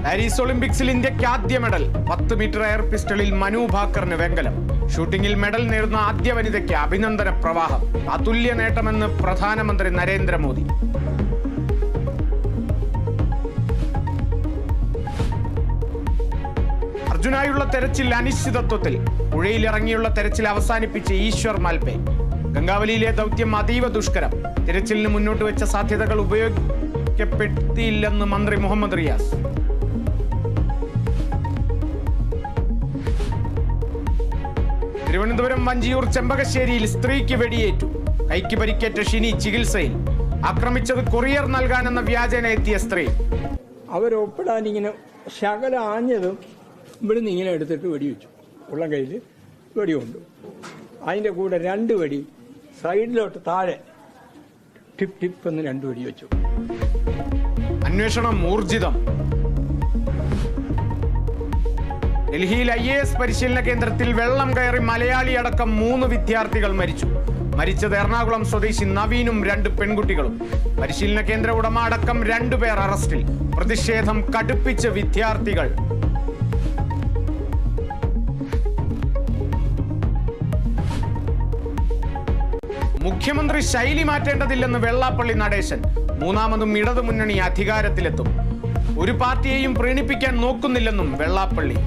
Paris ഒളിമ്പിക്സിൽ ഇന്ത്യക്ക് ആദ്യ മെഡൽ. 10 മീറ്റർ എയർ പിസ്റ്റളിൽ മനു ഭാക്കറിന് വെങ്കലം. ഷൂട്ടിംഗിൽ മെഡൽ നേടുന്ന ആദ്യ വനിതയ്ക്ക് അഭിനന്ദന പ്രവാഹം. അതുല്യ നേട്ടമെന്ന് പ്രധാനമന്ത്രി നരേന്ദ്രമോദി. അർജുനായുള്ള തെരച്ചിൽ അനിശ്ചിതത്വത്തിൽ. പുഴയിലിറങ്ങിയുള്ള തെരച്ചിൽ അവസാനിപ്പിച്ച് ഈശ്വർ മാൽപേ. ഗംഗാവലിയിലെ ദൗത്യം അതീവ ദുഷ്കരം. തിരച്ചിലിന് മുന്നോട്ട് വെച്ച സാധ്യതകൾ ഉപയോഗിക്കപ്പെടുത്തിയില്ലെന്ന് മന്ത്രി മുഹമ്മദ് റിയാസ്. തിരുവനന്തപുരം വഞ്ചിയൂർ ചെമ്പകശ്ശേരിയിൽ സ്ത്രീക്ക് വെടിയേറ്റു. കൈക്ക് പരിക്കേറ്റ ഷിനി ചികിത്സയിൽ. ആക്രമിച്ചത് കൊറിയർ നൽകാനെന്ന വ്യാജേന എത്തിയ സ്ത്രീ. അവരൊപ്പിടാൻ ഇങ്ങനെ ശകലം ആഞ്ഞതും ഇവിടുന്ന് ഇങ്ങനെ എടുത്തിട്ട് വെടിവെച്ചു. ഉള്ളം കയ്യിൽ വെടിയുണ്ട്. അതിൻ്റെ കൂടെ 2 വെടി സൈഡിലോട്ട് താഴെ ടിപ്പ് ടിപ്പ് എന്ന് 2 വെടി വെച്ചു. അന്വേഷണം ഊർജിതം. ഡൽഹിയിൽ IAS പരിശീലന കേന്ദ്രത്തിൽ വെള്ളം കയറി മലയാളി അടക്കം 3 വിദ്യാർത്ഥികൾ മരിച്ചു. മരിച്ചത് എറണാകുളം സ്വദേശി നവീനും 2 പെൺകുട്ടികളും. പരിശീലന കേന്ദ്ര ഉടമ അടക്കം 2 പേർ അറസ്റ്റിൽ. പ്രതിഷേധം കടുപ്പിച്ച് വിദ്യാർത്ഥികൾ. മുഖ്യമന്ത്രി ശൈലി മാറ്റേണ്ടതില്ലെന്ന് വെള്ളാപ്പള്ളി നടേശൻ. 3ാമതും ഇടതുമുന്നണി അധികാരത്തിലെത്തും. ഒരു പാർട്ടിയെയും പ്രീണിപ്പിക്കാൻ നോക്കുന്നില്ലെന്നും വെള്ളാപ്പള്ളി.